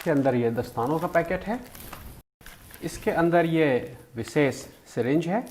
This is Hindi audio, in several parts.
इसके अंदर ये दस्तानों का पैकेट है, इसके अंदर ये विशेष सिरिंज है।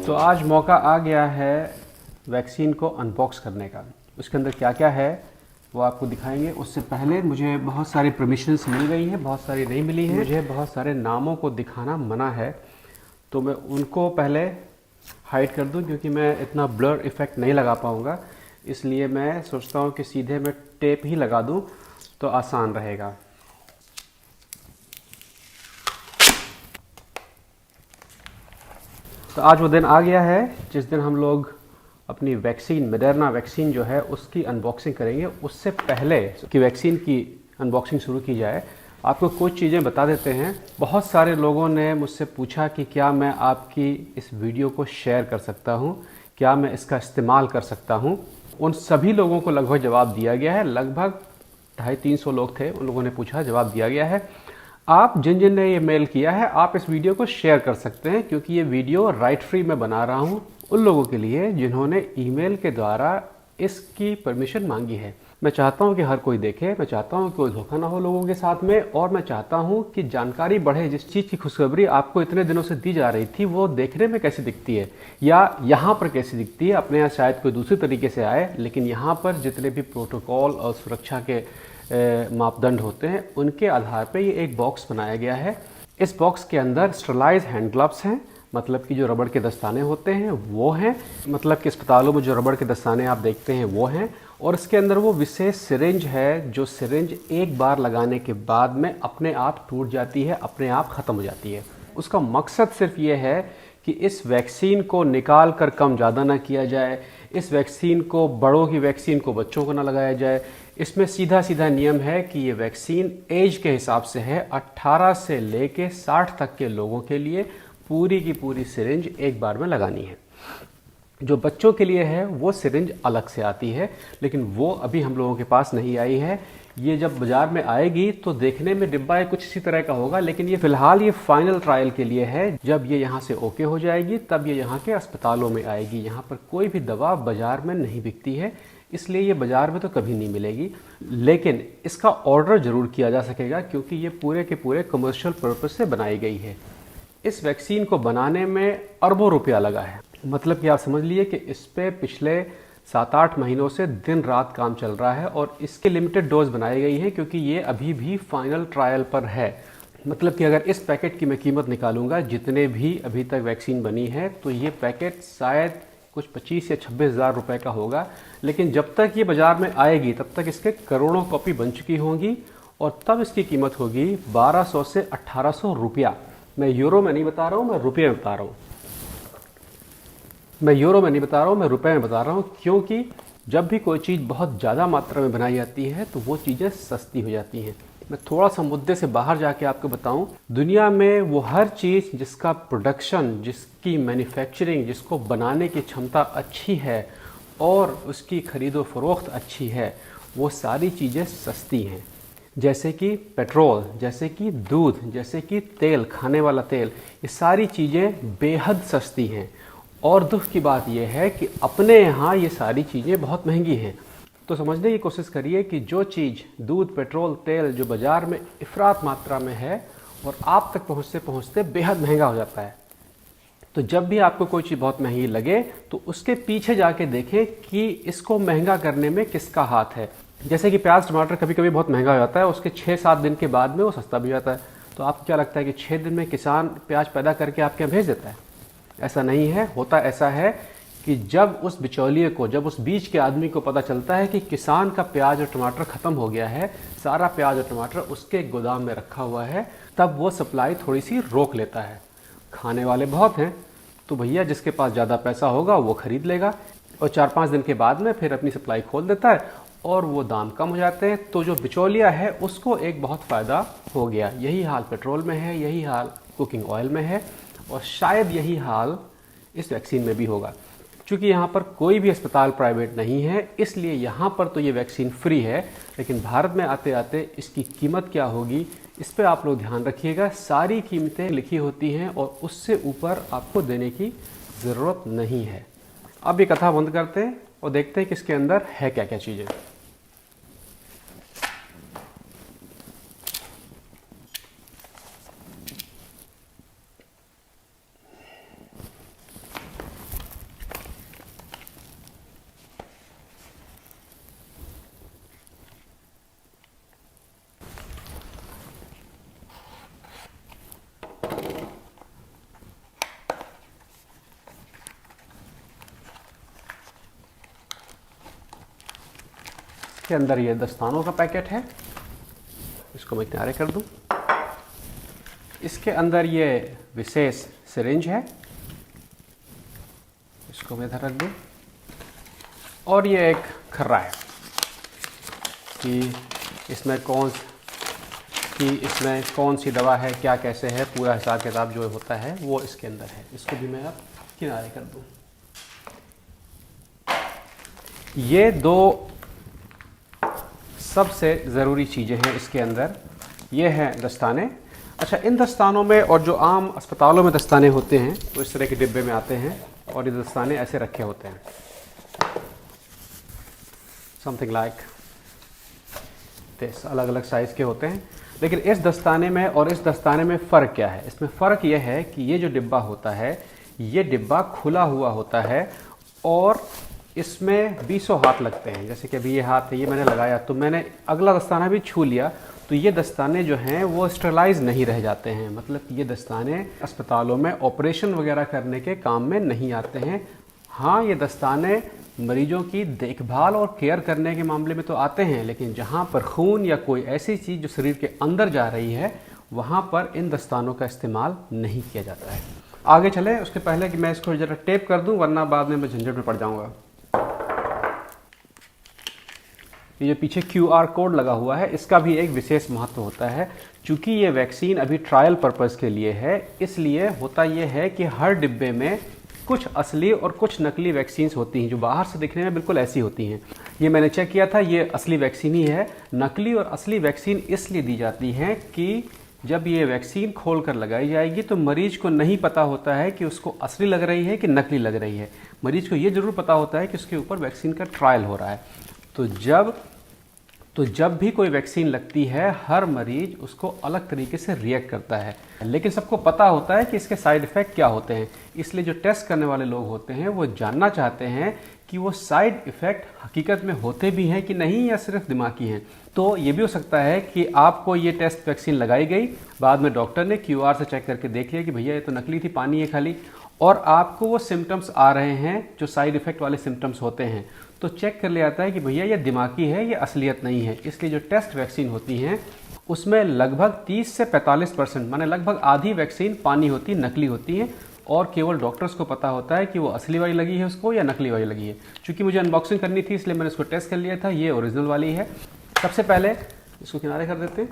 तो आज मौका आ गया है वैक्सीन को अनबॉक्स करने का। उसके अंदर क्या क्या है वो आपको दिखाएंगे। उससे पहले मुझे बहुत सारी परमिशंस मिल गई हैं, बहुत सारी नहीं मिली हैं। मुझे बहुत सारे नामों को दिखाना मना है, तो मैं उनको पहले हाइड कर दूं क्योंकि मैं इतना ब्लर इफ़ेक्ट नहीं लगा पाऊंगा। इसलिए मैं सोचता हूं कि सीधे मैं टेप ही लगा दूं तो आसान रहेगा। तो आज वो दिन आ गया है जिस दिन हम लोग अपनी वैक्सीन, मॉडर्ना वैक्सीन जो है उसकी अनबॉक्सिंग करेंगे। उससे पहले कि वैक्सीन की अनबॉक्सिंग शुरू की जाए, आपको कुछ चीज़ें बता देते हैं। बहुत सारे लोगों ने मुझसे पूछा कि क्या मैं आपकी इस वीडियो को शेयर कर सकता हूं, क्या मैं इसका इस्तेमाल कर सकता हूं। उन सभी लोगों को लगभग जवाब दिया गया है। लगभग 250-300 लोग थे, उन लोगों ने पूछा, जवाब दिया गया है। आप जिन जिन ने ये मेल किया है, आप इस वीडियो को शेयर कर सकते हैं क्योंकि ये वीडियो राइट फ्री में बना रहा हूँ उन लोगों के लिए जिन्होंने ईमेल के द्वारा इसकी परमिशन मांगी है। मैं चाहता हूँ कि हर कोई देखे, मैं चाहता हूँ कि कोई धोखा ना हो लोगों के साथ में, और मैं चाहता हूँ कि जानकारी बढ़े। जिस चीज़ की खुशखबरी आपको इतने दिनों से दी जा रही थी वो देखने में कैसी दिखती है या यहाँ पर कैसी दिखती है। अपने यहाँ शायद कोई दूसरी तरीके से आए, लेकिन यहाँ पर जितने भी प्रोटोकॉल और सुरक्षा के मापदंड होते हैं उनके आधार पे ये एक बॉक्स बनाया गया है। इस बॉक्स के अंदर स्टरलाइज हैंड ग्लव्स हैं, मतलब कि जो रबड़ के दस्ताने होते हैं वो हैं, मतलब कि अस्पतालों में जो रबड़ के दस्ताने आप देखते हैं वो हैं। और इसके अंदर वो विशेष सिरिंज है जो सिरिंज एक बार लगाने के बाद में अपने आप टूट जाती है, अपने आप ख़त्म हो जाती है। उसका मकसद सिर्फ ये है कि इस वैक्सीन को निकाल कर कम ज़्यादा ना किया जाए, इस वैक्सीन को, बड़ों की वैक्सीन को बच्चों को ना लगाया जाए। इसमें सीधा सीधा नियम है कि ये वैक्सीन एज के हिसाब से है। 18 से लेके 60 तक के लोगों के लिए पूरी की पूरी सिरिंज एक बार में लगानी है। जो बच्चों के लिए है वो सिरिंज अलग से आती है, लेकिन वो अभी हम लोगों के पास नहीं आई है। ये जब बाजार में आएगी तो देखने में डिब्बा कुछ इसी तरह का होगा, लेकिन ये फिलहाल ये फाइनल ट्रायल के लिए है। जब ये यहाँ से ओके हो जाएगी तब ये यहाँ के अस्पतालों में आएगी। यहाँ पर कोई भी दवा बाजार में नहीं बिकती है, इसलिए ये बाजार में तो कभी नहीं मिलेगी, लेकिन इसका ऑर्डर जरूर किया जा सकेगा क्योंकि ये पूरे के पूरे कमर्शियल पर्पज से बनाई गई है। इस वैक्सीन को बनाने में अरबों रुपया लगा है। मतलब कि आप समझ लीजिए कि इस पे पिछले 7-8 महीनों से दिन रात काम चल रहा है और इसके लिमिटेड डोज बनाई गई है क्योंकि ये अभी भी फाइनल ट्रायल पर है। मतलब कि अगर इस पैकेट की मैं कीमत निकालूंगा जितने भी अभी तक वैक्सीन बनी है तो ये पैकेट शायद कुछ 25 या 26 हज़ार रुपये का होगा, लेकिन जब तक ये बाजार में आएगी तब तक इसके करोड़ों कॉपी बन चुकी होंगी और तब इसकी कीमत होगी 1200 से 1800 रुपया। मैं यूरो में नहीं बता रहा हूँ, मैं रुपये में बता रहा हूँ। मैं यूरो में नहीं बता रहा हूँ, मैं रुपए में बता रहा हूँ, क्योंकि जब भी कोई चीज़ बहुत ज़्यादा मात्रा में बनाई जाती है तो वो चीज़ें सस्ती हो जाती हैं। मैं थोड़ा सा मुद्दे से बाहर जाके आपको बताऊं, दुनिया में वो हर चीज़ जिसका प्रोडक्शन, जिसकी मैन्युफैक्चरिंग, जिसको बनाने की क्षमता अच्छी है और उसकी खरीदो फरोख्त अच्छी है, वो सारी चीज़ें सस्ती हैं। जैसे कि पेट्रोल, जैसे कि दूध, जैसे कि तेल, खाने वाला तेल, ये सारी चीज़ें बेहद सस्ती हैं। और दुख की बात यह है कि अपने यहाँ ये सारी चीज़ें बहुत महंगी हैं। तो समझने की कोशिश करिए कि जो चीज़ दूध, पेट्रोल, तेल जो बाज़ार में इफ़रात मात्रा में है और आप तक पहुँचते पहुँचते बेहद महंगा हो जाता है। तो जब भी आपको कोई चीज़ बहुत महंगी लगे तो उसके पीछे जाके देखें कि इसको महंगा करने में किसका हाथ है। जैसे कि प्याज, टमाटर कभी कभी बहुत महंगा हो जाता है, उसके 6-7 दिन के बाद में वो सस्ता भी हो जाता है। तो आपको क्या लगता है कि 6 दिन में किसान प्याज पैदा करके आपके यहाँ भेज देता है? ऐसा नहीं है। होता ऐसा है कि जब उस बिचौलिए को, जब उस बीच के आदमी को पता चलता है कि किसान का प्याज और टमाटर ख़त्म हो गया है, सारा प्याज और टमाटर उसके गोदाम में रखा हुआ है, तब वो सप्लाई थोड़ी सी रोक लेता है। खाने वाले बहुत हैं तो भैया जिसके पास ज़्यादा पैसा होगा वो ख़रीद लेगा, और 4-5 दिन के बाद में फिर अपनी सप्लाई खोल देता है और वो दाम कम हो जाते हैं। तो जो बिचौलिया है उसको एक बहुत फ़ायदा हो गया। यही हाल पेट्रोल में है, यही हाल कुकिंग ऑयल में है, और शायद यही हाल इस वैक्सीन में भी होगा। क्योंकि यहाँ पर कोई भी अस्पताल प्राइवेट नहीं है, इसलिए यहाँ पर तो ये वैक्सीन फ्री है, लेकिन भारत में आते आते इसकी कीमत क्या होगी इस पर आप लोग ध्यान रखिएगा। सारी कीमतें लिखी होती हैं और उससे ऊपर आपको देने की ज़रूरत नहीं है। अब ये कथा बंद करते हैं और देखते हैं कि इसके अंदर है क्या क्या चीज़ें। के अंदर ये दस्तानों का पैकेट है, इसको मैं किनारे कर दूं। इसके अंदर ये विशेष सिरिंज है, इसको मैं इधर रख दूं। और ये एक खर्रा है कि इसमें कौन सी दवा है, क्या कैसे है, पूरा हिसाब किताब जो होता है वो इसके अंदर है। इसको भी मैं अब किनारे कर दूं। ये दो सबसे ज़रूरी चीज़ें हैं इसके अंदर। ये हैं दस्ताने। अच्छा, इन दस्तानों में, और जो आम अस्पतालों में दस्ताने होते हैं तो इस तरह के डिब्बे में आते हैं और ये दस्ताने ऐसे रखे होते हैं, समथिंग लाइक दिस, अलग अलग साइज़ के होते हैं। लेकिन इस दस्ताने में और इस दस्ताने में फ़र्क क्या है? इसमें फ़र्क यह है कि ये जो डिब्बा होता है, ये डिब्बा खुला हुआ होता है और इसमें 20 हाथ लगते हैं। जैसे कि अभी ये हाथ है, ये मैंने लगाया तो मैंने अगला दस्ताना भी छू लिया, तो ये दस्ताने जो हैं वो स्टरलाइज नहीं रह जाते हैं। मतलब ये दस्ताने अस्पतालों में ऑपरेशन वगैरह करने के काम में नहीं आते हैं। हाँ, ये दस्ताने मरीजों की देखभाल और केयर करने के मामले में तो आते हैं, लेकिन जहाँ पर खून या कोई ऐसी चीज़ जो शरीर के अंदर जा रही है, वहाँ पर इन दस्तानों का इस्तेमाल नहीं किया जाता है। आगे चलें उसके पहले कि मैं इसको ज़रा टेप कर दूँ, वरना बाद में मैं झंझट में पड़ जाऊँगा। ये जो पीछे QR कोड लगा हुआ है, इसका भी एक विशेष महत्व होता है। चूँकि ये वैक्सीन अभी ट्रायल पर्पज़ के लिए है, इसलिए होता ये है कि हर डिब्बे में कुछ असली और कुछ नकली वैक्सीन्स होती हैं, जो बाहर से दिखने में बिल्कुल ऐसी होती हैं। ये मैंने चेक किया था, ये असली वैक्सीन ही है। नकली और असली वैक्सीन इसलिए दी जाती हैं कि जब ये वैक्सीन खोल कर लगाई जाएगी तो मरीज को नहीं पता होता है कि उसको असली लग रही है कि नकली लग रही है। मरीज को ये ज़रूर पता होता है कि उसके ऊपर वैक्सीन का ट्रायल हो रहा है। तो जब भी कोई वैक्सीन लगती है, हर मरीज उसको अलग तरीके से रिएक्ट करता है, लेकिन सबको पता होता है कि इसके साइड इफ़ेक्ट क्या होते हैं। इसलिए जो टेस्ट करने वाले लोग होते हैं वो जानना चाहते हैं कि वो साइड इफ़ेक्ट हकीकत में होते भी हैं कि नहीं, या सिर्फ दिमागी हैं। तो ये भी हो सकता है कि आपको ये टेस्ट वैक्सीन लगाई गई, बाद में डॉक्टर ने QR से चेक करके देख लिया कि भैया ये तो नकली थी, पानी है खाली, और आपको वो सिम्टम्स आ रहे हैं जो साइड इफ़ेक्ट वाले सिम्टम्स होते हैं, तो चेक कर लिया जाता है कि भैया ये दिमागी है, ये असलियत नहीं है। इसलिए जो टेस्ट वैक्सीन होती हैं उसमें लगभग 30 से 45%, माने लगभग आधी वैक्सीन पानी होती, नकली होती है, और केवल डॉक्टर्स को पता होता है कि वो असली वाली लगी है उसको या नकली वाली लगी है। चूँकि मुझे अनबॉक्सिंग करनी थी इसलिए मैंने इसको टेस्ट कर लिया था, ये ओरिजिनल वाली है। सबसे पहले इसको किनारे कर देते हैं।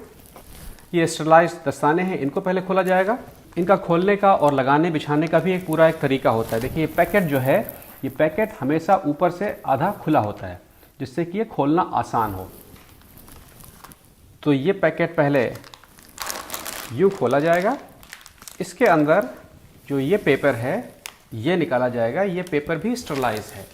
ये स्टरलाइज दस्ताने हैं, इनको पहले खोला जाएगा। इनका खोलने का और लगाने बिछाने का भी एक तरीका होता है। देखिए, ये पैकेट जो है, ये पैकेट हमेशा ऊपर से आधा खुला होता है, जिससे कि ये खोलना आसान हो। तो ये पैकेट पहले यूँ खोला जाएगा। इसके अंदर जो ये पेपर है ये निकाला जाएगा। ये पेपर भी स्टरलाइज है,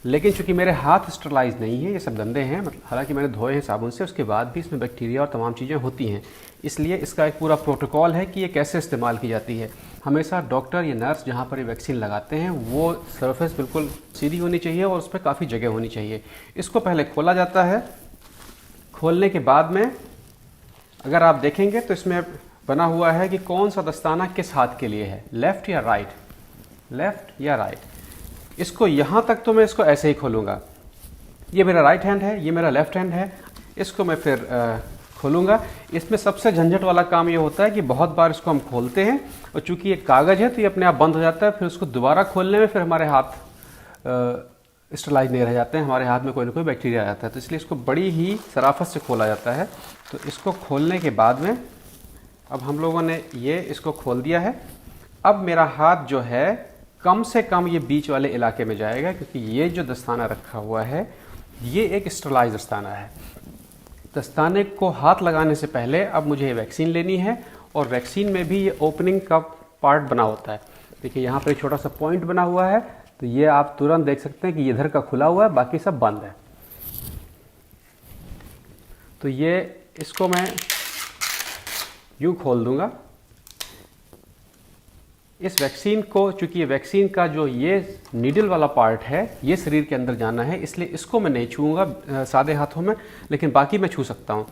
लेकिन चूंकि मेरे हाथ स्टरलाइज नहीं है, ये सब गंदे हैं, मतलब हालांकि मैंने धोए हैं साबुन से, उसके बाद भी इसमें बैक्टीरिया और तमाम चीज़ें होती हैं। इसलिए इसका एक पूरा प्रोटोकॉल है कि ये कैसे इस्तेमाल की जाती है। हमेशा डॉक्टर या नर्स जहाँ पर ये वैक्सीन लगाते हैं वो सरफेस बिल्कुल सीधी होनी चाहिए और उस पर काफ़ी जगह होनी चाहिए। इसको पहले खोला जाता है। खोलने के बाद में अगर आप देखेंगे तो इसमें बना हुआ है कि कौन सा दस्ताना किस हाथ के लिए है, लेफ़्ट या राइट, लेफ़्ट या राइट। इसको यहाँ तक तो मैं इसको ऐसे ही खोलूँगा, ये मेरा राइट हैंड है, ये मेरा लेफ़्ट हैंड है। इसको मैं फिर खोलूँगा। इसमें सबसे झंझट वाला काम ये होता है कि बहुत बार इसको हम खोलते हैं और चूंकि ये कागज़ है तो ये अपने आप बंद हो जाता है, फिर उसको दोबारा खोलने में फिर हमारे हाथ स्टरलाइज नहीं रह जाते हैं, हमारे हाथ में कोई ना कोई बैक्टीरिया आ जाता है। तो इसलिए इसको बड़ी ही शराफत से खोला जाता है। तो इसको खोलने के बाद में अब हम लोगों ने ये इसको खोल दिया है। अब मेरा हाथ जो है कम से कम ये बीच वाले इलाके में जाएगा, क्योंकि ये जो दस्ताना रखा हुआ है ये एक स्टरलाइज दस्ताना है। दस्ताने को हाथ लगाने से पहले अब मुझे वैक्सीन लेनी है, और वैक्सीन में भी ये ओपनिंग का पार्ट बना होता है। देखिए यहाँ पर एक छोटा सा पॉइंट बना हुआ है, तो ये आप तुरंत देख सकते हैं कि ये इधर का खुला हुआ है, बाकी सब बंद है। तो ये इसको मैं यूँ खोल दूंगा। इस वैक्सीन को, चूंकि ये वैक्सीन का जो ये नीडल वाला पार्ट है ये शरीर के अंदर जाना है, इसलिए इसको मैं नहीं छूऊंगा सादे हाथों में, लेकिन बाकी मैं छू सकता हूँ।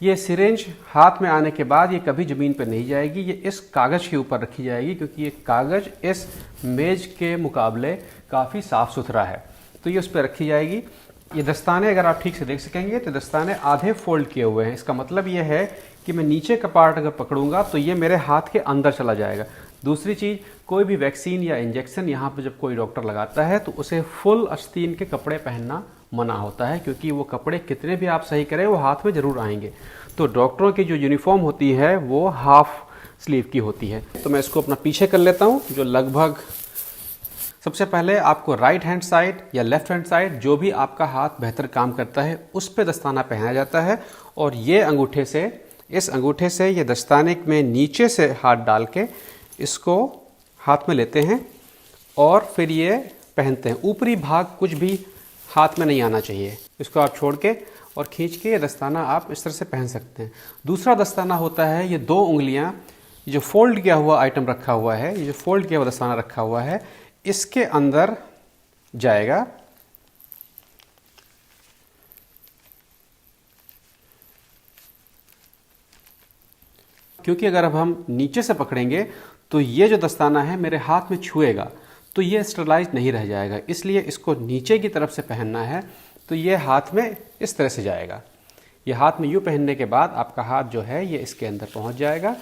ये सिरिंज हाथ में आने के बाद ये कभी ज़मीन पर नहीं जाएगी, ये इस कागज़ के ऊपर रखी जाएगी, क्योंकि ये कागज़ इस मेज के मुकाबले काफ़ी साफ़ सुथरा है, तो ये उस पर रखी जाएगी। ये दस्ताने अगर आप ठीक से देख सकेंगे तो दस्ताने आधे फोल्ड किए हुए हैं। इसका मतलब ये है कि मैं नीचे का पार्ट अगर पकड़ूंगा तो ये मेरे हाथ के अंदर चला जाएगा। दूसरी चीज़, कोई भी वैक्सीन या इंजेक्शन यहाँ पर जब कोई डॉक्टर लगाता है तो उसे फुल आस्तीन के कपड़े पहनना मना होता है, क्योंकि वो कपड़े कितने भी आप सही करें वो हाथ में ज़रूर आएंगे। तो डॉक्टरों की जो यूनिफॉर्म होती है वो हाफ स्लीव की होती है। तो मैं इसको अपना पीछे कर लेता हूँ, जो लगभग सबसे पहले आपको राइट हैंड साइड या लेफ्ट हैंड साइड, जो भी आपका हाथ बेहतर काम करता है, उस पे दस्ताना पहनाया जाता है। और ये अंगूठे से, इस अंगूठे से ये दस्ताने में नीचे से हाथ डाल के इसको हाथ में लेते हैं और फिर ये पहनते हैं। ऊपरी भाग कुछ भी हाथ में नहीं आना चाहिए। इसको आप छोड़ के और खींच के ये दस्ताना आप इस तरह से पहन सकते हैं। दूसरा दस्ताना होता है, ये 2 उंगलियां, जो फोल्ड किया हुआ आइटम रखा हुआ है, ये जो फोल्ड किया हुआ दस्ताना रखा हुआ है, इसके अंदर जाएगा। क्योंकि अगर अब हम नीचे से पकड़ेंगे तो ये जो दस्ताना है मेरे हाथ में छुएगा, तो ये स्टरलाइज नहीं रह जाएगा, इसलिए इसको नीचे की तरफ से पहनना है। तो ये हाथ में इस तरह से जाएगा। ये हाथ में यूँ पहनने के बाद आपका हाथ जो है ये इसके अंदर पहुंच जाएगा।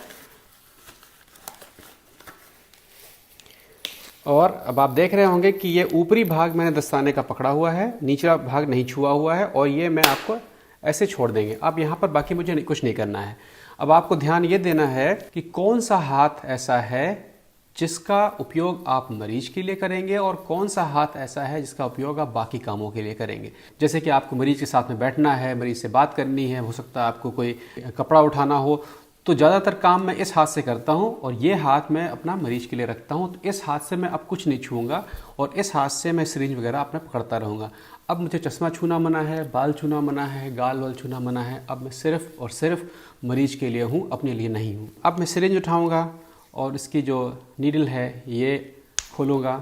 और अब आप देख रहे होंगे कि ये ऊपरी भाग मैंने दस्ताने का पकड़ा हुआ है, निचला भाग नहीं छुआ हुआ है, और ये मैं आपको ऐसे छोड़ देंगे। अब यहाँ पर बाकी मुझे कुछ नहीं करना है। अब आपको ध्यान ये देना है कि कौन सा हाथ ऐसा है जिसका उपयोग आप मरीज के लिए करेंगे और कौन सा हाथ ऐसा है जिसका उपयोग आप बाकी कामों के लिए करेंगे। जैसे कि आपको मरीज के साथ में बैठना है, मरीज से बात करनी है, हो सकता है आपको कोई कपड़ा उठाना हो, तो ज़्यादातर काम मैं इस हाथ से करता हूं और ये हाथ मैं अपना मरीज के लिए रखता हूं। तो इस हाथ से मैं अब कुछ नहीं छूऊंगा और इस हाथ से मैं सिरिंज वगैरह अपना पकड़ता रहूँगा। अब मुझे चश्मा छूना मना है, बाल छूना मना है, गाल वाल छूना मना है। अब मैं सिर्फ और सिर्फ मरीज के लिए हूँ, अपने लिए नहीं हूँ। अब मैं सिरिंज उठाऊँगा और इसकी जो नीडल है ये खोलूँगा।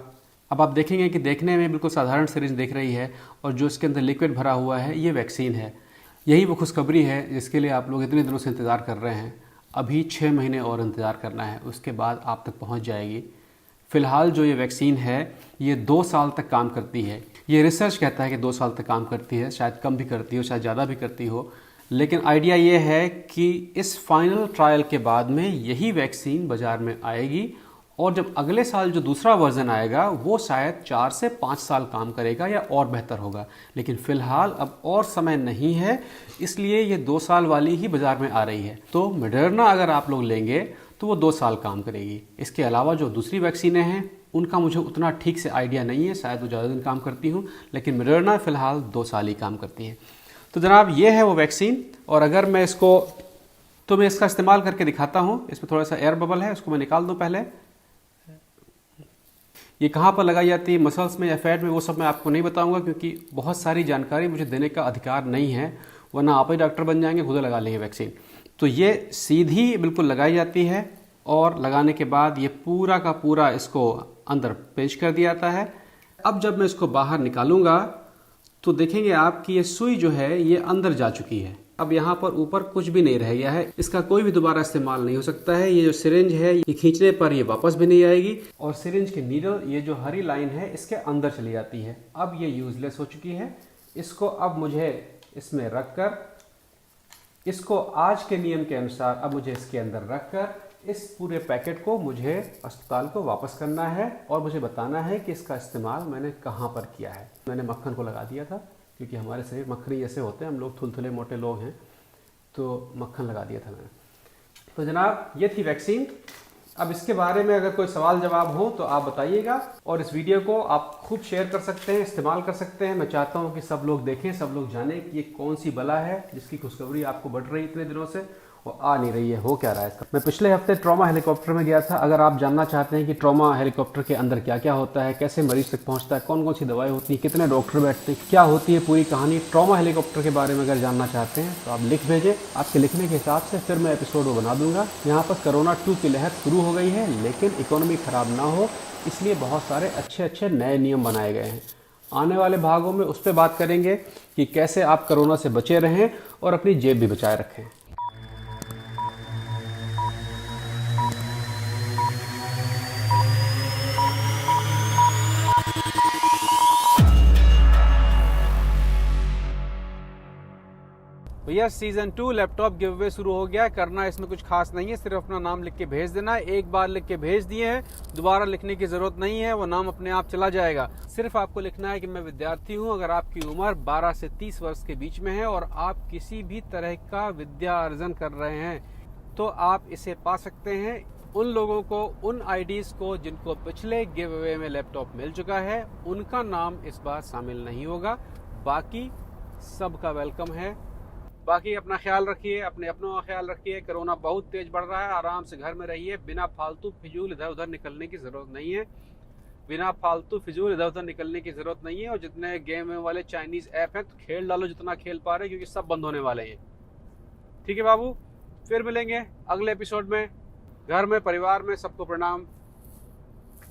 अब आप देखेंगे कि देखने में बिल्कुल साधारण सिरिंज दिख रही है और जो इसके अंदर लिक्विड भरा हुआ है ये वैक्सीन है। यही वो खुशखबरी है जिसके लिए आप लोग इतने दिनों से इंतज़ार कर रहे हैं। अभी 6 महीने और इंतज़ार करना है, उसके बाद आप तक पहुंच जाएगी। फ़िलहाल जो ये वैक्सीन है ये 2 साल तक काम करती है। ये रिसर्च कहता है कि 2 साल तक काम करती है, शायद कम भी करती हो, शायद ज़्यादा भी करती हो, लेकिन आइडिया ये है कि इस फाइनल ट्रायल के बाद में यही वैक्सीन बाज़ार में आएगी और जब अगले साल जो दूसरा वर्जन आएगा वो शायद 4 से 5 साल काम करेगा या और बेहतर होगा। लेकिन फ़िलहाल अब और समय नहीं है, इसलिए ये 2 साल वाली ही बाज़ार में आ रही है। तो मॉडर्ना अगर आप लोग लेंगे तो वो 2 साल काम करेगी। इसके अलावा जो दूसरी वैक्सीनें हैं उनका मुझे उतना ठीक से आइडिया नहीं है, शायद वो ज़्यादा दिन काम करती हूँ, लेकिन मॉडर्ना फ़िलहाल 2 साल ही काम करती है। तो जनाब ये है वो वैक्सीन। और अगर मैं इसको, तो मैं इसका इस्तेमाल करके दिखाता हूँ। इसमें थोड़ा सा एयर बबल है, उसको मैं निकाल दूँ पहले। ये कहाँ पर लगाई जाती है, मसल्स में या फैट में, वो सब मैं आपको नहीं बताऊंगा क्योंकि बहुत सारी जानकारी मुझे देने का अधिकार नहीं है, वरना आप ही डॉक्टर बन जाएंगे, खुद लगा लेंगे वैक्सीन। तो ये सीधी बिल्कुल लगाई जाती है और लगाने के बाद ये पूरा का पूरा इसको अंदर पेश कर दिया जाता है। अब जब मैं इसको बाहर निकालूंगा तो देखेंगे आप कि ये सुई जो है ये अंदर जा चुकी है। अब यहाँ पर ऊपर कुछ भी नहीं रह गया है, इसका कोई भी दोबारा इस्तेमाल नहीं हो सकता है। ये जो सिरिंज है ये खींचने पर ये वापस भी नहीं आएगी और सिरिंज की नीडल ये जो हरी लाइन है इसके अंदर चली जाती है। अब ये यूजलेस हो चुकी है। इसको अब मुझे इसमें रखकर, इसको आज के नियम के अनुसार अब मुझे इसके अंदर रखकर इस पूरे पैकेट को मुझे अस्पताल को वापस करना है और मुझे बताना है कि इसका इस्तेमाल मैंने कहाँ पर किया है। मैंने मक्खन को लगा दिया था क्योंकि हमारे शरीर मक्खनी जैसे होते हैं, हम लोग थुलथुले मोटे लोग हैं, तो मक्खन लगा दिया था मैंने। तो जनाब ये थी वैक्सीन। अब इसके बारे में अगर कोई सवाल जवाब हो तो आप बताइएगा और इस वीडियो को आप खूब शेयर कर सकते हैं, इस्तेमाल कर सकते हैं। मैं चाहता हूं कि सब लोग देखें, सब लोग जानें कि ये कौन सी बला है जिसकी खुशखबरी आपको बढ़ रही इतने दिनों से और आ नहीं रही है, हो क्या रहा है इसका। मैं पिछले हफ्ते ट्रॉमा हेलीकॉप्टर में गया था। अगर आप जानना चाहते हैं कि ट्रॉमा हेलीकॉप्टर के अंदर क्या क्या होता है, कैसे मरीज तक पहुंचता है, कौन कौन सी दवाएं होती हैं, कितने डॉक्टर बैठते हैं, क्या होती है पूरी कहानी ट्रॉमा हेलीकॉप्टर के बारे में अगर जानना चाहते हैं तो आप लिख भेजें। आपके लिखने के हिसाब से फिर मैं एपिसोड वो बना दूंगा। यहाँ पर कोरोना 2 की लहर शुरू हो गई है, लेकिन इकोनॉमी खराब ना हो इसलिए बहुत सारे अच्छे अच्छे नए नियम बनाए गए हैं। आने वाले भागों में उस पर बात करेंगे कि कैसे आप कोरोना से बचे रहें और अपनी जेब भी बचाए रखें। भैया सीजन 2 लैपटॉप गिव अवे शुरू हो गया है। करना इसमें कुछ खास नहीं है, सिर्फ अपना नाम लिख के भेज देना है। एक बार लिख के भेज दिए हैं, दोबारा लिखने की जरूरत नहीं है, वो नाम अपने आप चला जाएगा। सिर्फ आपको लिखना है कि मैं विद्यार्थी हूं। अगर आपकी उम्र 12 से 30 वर्ष के बीच में है और आप किसी भी तरह का विद्या अर्जन कर रहे हैं तो आप इसे पा सकते हैं। उन लोगों को, उन आईडीज को जिनको पिछले गिव अवे में लैपटॉप मिल चुका है, उनका नाम इस बार शामिल नहीं होगा। बाकी सबका वेलकम है। बाकी अपना ख्याल रखिए, अपने अपनों का ख्याल रखिए। कोरोना बहुत तेज बढ़ रहा है, आराम से घर में रहिए। बिना फालतू फिजूल इधर उधर निकलने की जरूरत नहीं है। बिना फालतू फिजूल इधर उधर निकलने की जरूरत नहीं है। और जितने गेम वाले चाइनीज ऐप हैं तो खेल डालो जितना खेल पा रहे, क्योंकि सब बंद होने वाले हैं। ठीक है बाबू, फिर मिलेंगे अगले एपिसोड में। घर में, परिवार में सबको प्रणाम।